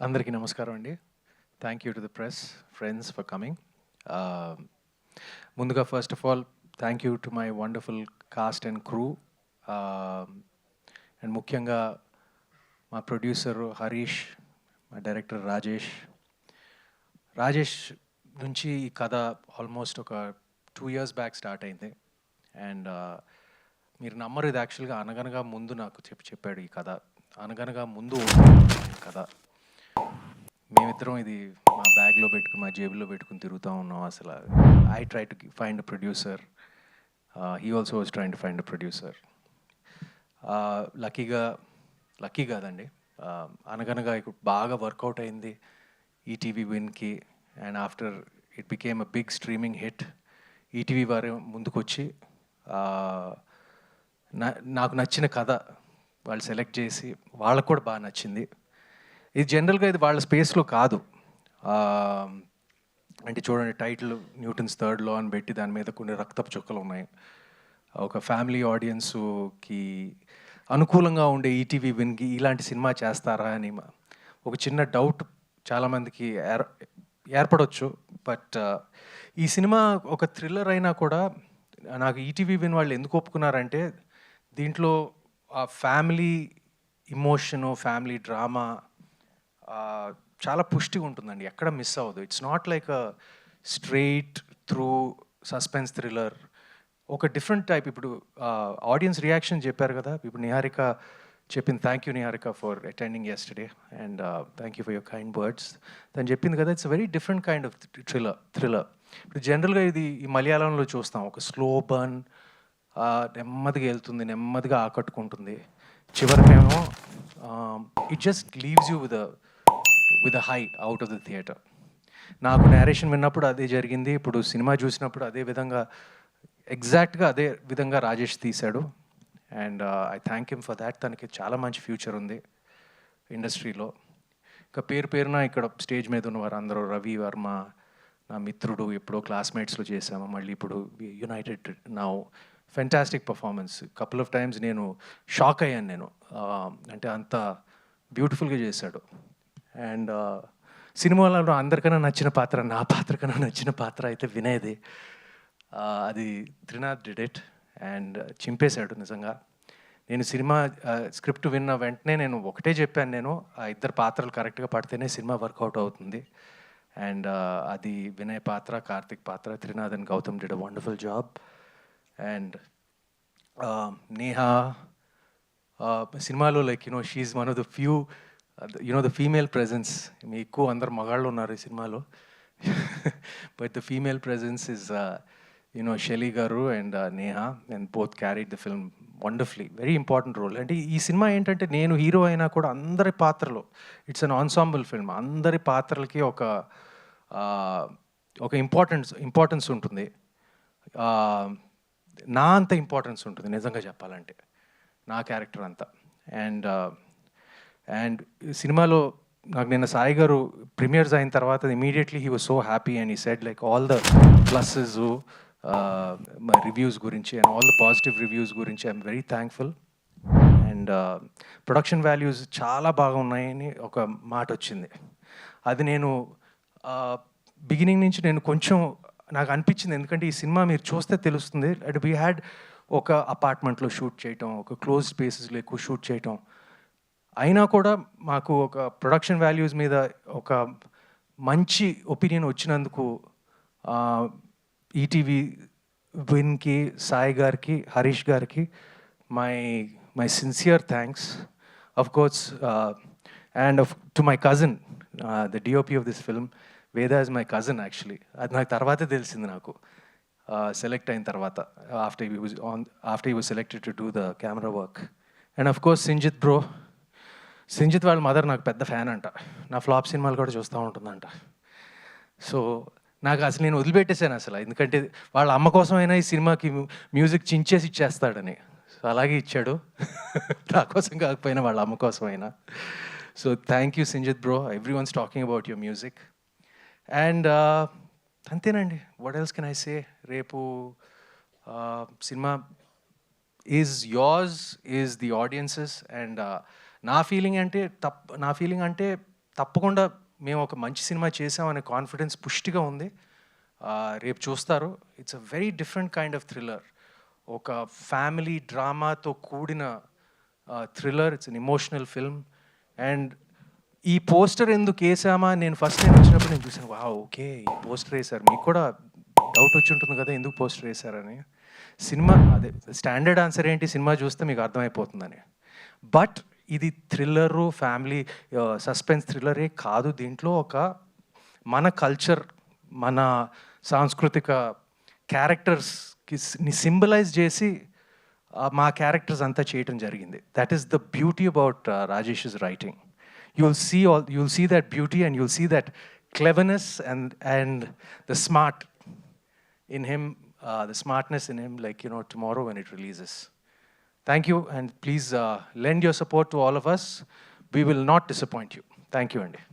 అందరికీ నమస్కారం అండి. Thank you to the press friends for coming. ముందుగా first of all thank you to my wonderful cast and crew. And ముఖ్యంగా మా producer Harish, మా డైరెక్టర్ రాజేష్ నుంచి ఈ కథ ఆల్మోస్ట్ ఒక 2 years బ్యాక్ స్టార్ట్ అయింది. అండ్ మీరు నమ్మరు, ఇది యాక్చువల్గా అనగనగా ముందు నాకు చెప్పాడు ఈ కథ. అనగనగా ముందు ఈ కథ మేమిద్దరం ఇది మా బ్యాగ్లో పెట్టుకుని మా జేబులో పెట్టుకుని తిరుగుతూ ఉన్నాం. అసలు I try to find a producer, he also was trying to find a producer. Lucky కాదండి, అనగనగా బాగా వర్కౌట్ అయింది ఈటీవీ విన్కి. And after it became a big streaming hit. ETV వారు ముందుకొచ్చి నాకు నచ్చిన కథ వాళ్ళు సెలెక్ట్ చేసి వాళ్ళకు కూడా బాగా నచ్చింది. ఇది జనరల్గా ఇది వాళ్ళ స్పేస్లో కాదు. అంటే చూడండి, టైటిల్ న్యూటన్స్ థర్డ్ లా అని పెట్టి దాని మీద కొన్ని రక్తపు చుక్కలు ఉన్నాయి. ఒక ఫ్యామిలీ ఆడియన్స్కి అనుకూలంగా ఉండే ఈటీవీ విన్కి ఇలాంటి సినిమా చేస్తారా అని ఒక చిన్న డౌట్ చాలామందికి ఏర్పడవచ్చు. బట్ ఈ సినిమా ఒక థ్రిల్లర్ అయినా కూడా నాకు ఈటీవీ విన్ వాళ్ళు ఎందుకు ఒప్పుకున్నారంటే దీంట్లో ఆ ఫ్యామిలీ ఇమోషను, ఫ్యామిలీ డ్రామా చాలా పుష్టిగా ఉంటుందండి, ఎక్కడ మిస్ అవ్వదు. It's not like a straight through suspense thriller, ఒక డిఫరెంట్ టైప్. ఇప్పుడు ఆడియన్స్ రియాక్షన్ చెప్పారు కదా, ఇప్పుడు నిహారిక చెప్పింది. Thank you Niharika for attending yesterday and thank you for your kind words. తను చెప్పింది కదా, it's very different kind of thriller. ఇప్పుడు జనరల్గా ఇది ఈ మలయాళంలో చూస్తాం, ఒక స్లో బర్న్, నెమ్మదిగా వెళ్తుంది, నెమ్మదిగా ఆకట్టుకుంటుంది, చివరికేమో it just leaves you with a high out of the theatre. నాకు నేరేషన్ విన్నప్పుడు అదే జరిగింది, ఇప్పుడు సినిమా చూసినప్పుడు అదే విధంగా, ఎగ్జాక్ట్గా అదే విధంగా రాజేష్ తీశాడు. And I thank him for that. తనకి చాలా మంచి ఫ్యూచర్ ఉంది ఇండస్ట్రీలో. ఇంకా పేరున ఇక్కడ స్టేజ్ మీద ఉన్న వారు అందరూ, రవి వర్మ నా మిత్రుడు, ఎప్పుడో క్లాస్మేట్స్లో చేసాము, మళ్ళీ ఇప్పుడు United now. Fantastic performance. Couple of times నేను షాక్ అయ్యాను నేను, అంటే అంత బ్యూటిఫుల్గా చేశాడు. అండ్ సినిమాలలో అందరికన్నా నచ్చిన పాత్ర, నా పాత్ర కన్నా నచ్చిన పాత్ర అయితే వినయ్ది. అది త్రినాథ్ డిడ్ ఇట్ అండ్ చింపేశాడు నిజంగా. నేను సినిమా స్క్రిప్ట్ విన్న వెంటనే నేను ఒకటే చెప్పాను, నేను ఆ ఇద్దరు పాత్రలు కరెక్ట్గా పడితేనే సినిమా వర్కౌట్ అవుతుంది. అండ్ అది వినయ్ పాత్ర, కార్తిక్ పాత్ర, Trinath and Gautam did a wonderful job. And Neha సినిమాలో like she one of the few the female presence. మీ ఎక్కువ అందరు మగాళ్ళు ఉన్నారు ఈ సినిమాలో, but the female presence is Shelly గారు and Neha, and both carried the film wonderfully. Very important role. అంటే ఈ సినిమా ఏంటంటే నేను హీరో అయినా కూడా అందరి పాత్రలు, ఇట్స్ అన్ ఆన్సాంబుల్ ఫిల్మ్. అందరి పాత్రలకి ఒక ఇంపార్టెన్స్ ఉంటుంది. నా అంత ఇంపార్టెన్స్ ఉంటుంది నిజంగా చెప్పాలంటే, నా క్యారెక్టర్ అంతా. అండ్ సినిమాలో నాకు నిన్న సాయి గారు ప్రీమియర్స్ అయిన తర్వాత immediately he was so happy and he said like all the pluses, my reviews గురించి and all the positive reviews గురించి I'm very thankful. And production values చాలా బాగా ఉన్నాయని ఒక మాట వచ్చింది. అది నేను బిగినింగ్ నుంచి నేను కొంచెం నాకు అనిపించింది, ఎందుకంటే ఈ సినిమా మీరు చూస్తే తెలుస్తుంది. అట్ వీ హ్యాడ్ ఒక అపార్ట్మెంట్లో షూట్ చేయటం, ఒక క్లోజ్ స్పేసెస్లో ఎక్కువ షూట్ చేయటం, అయినా కూడా మాకు ఒక ప్రొడక్షన్ వాల్యూస్ మీద ఒక మంచి ఒపీనియన్ వచ్చినందుకు ఈటీవీ విన్కి, సాయి గారికి, హరీష్ గారికి my sincere thanks. Of course and to my cousin, the DOP of this film, Veda is my cousin actually. అది నాకు తర్వాతే తెలిసింది, నాకు సెలెక్ట్ అయిన తర్వాత, after he was selected to do the camera work. And of course Sinjith వాళ్ళ mother నాకు పెద్ద ఫ్యాన్ అంట, నా ఫ్లాప్ సినిమాలు కూడా చూస్తూ ఉంటుందంట. సో నాకు అసలు నేను వదిలిపెట్టేశాను అసలు, ఎందుకంటే వాళ్ళ అమ్మ కోసమైనా ఈ సినిమాకి మ్యూజిక్ చించేసి ఇచ్చేస్తాడని. సో అలాగే ఇచ్చాడు, నా కోసం కాకపోయినా వాళ్ళ అమ్మ కోసమైనా. So thank you Sinjith bro, everyone's talking about your music. And అంతేనండి, what else can I say. రేపు సినిమా is yours, is the audiences. And నా ఫీలింగ్ అంటే తప్పకుండా మేము ఒక మంచి సినిమా చేసామనే కాన్ఫిడెన్స్ పుష్టిగా ఉంది. రేపు చూస్తారు. It's a very different kind of thriller. ఒక ఫ్యామిలీ డ్రామాతో కూడిన thriller. It's an emotional film. And ఈ పోస్టర్ ఎందుకు వేసామా నేను ఫస్ట్ టైం వచ్చినప్పుడు నేను చూసాను, వా ఓకే ఈ పోస్టర్ వేశారు. మీకు కూడా డౌట్ వచ్చి ఉంటుంది కదా ఎందుకు పోస్టర్ వేశారని. సినిమా అదే స్టాండర్డ్ ఆన్సర్ ఏంటి, సినిమా చూస్తే మీకు అర్థమైపోతుందని. బట్ ఇది థ్రిల్లరు, ఫ్యామిలీ సస్పెన్స్ థ్రిల్లరే కాదు. దీంట్లో ఒక మన కల్చర్, మన సాంస్కృతిక క్యారెక్టర్స్కి సింబలైజ్ చేసి మా క్యారెక్టర్స్ అంతా చేయటం జరిగింది. That is the beauty about Rajesh's writing. You'll see that beauty, and you'll see that cleverness and the smart in him, the smartness in him, like, you know, tomorrow when it releases. Thank you, and please lend your support to all of us. We will not disappoint you. Thank you, Andy.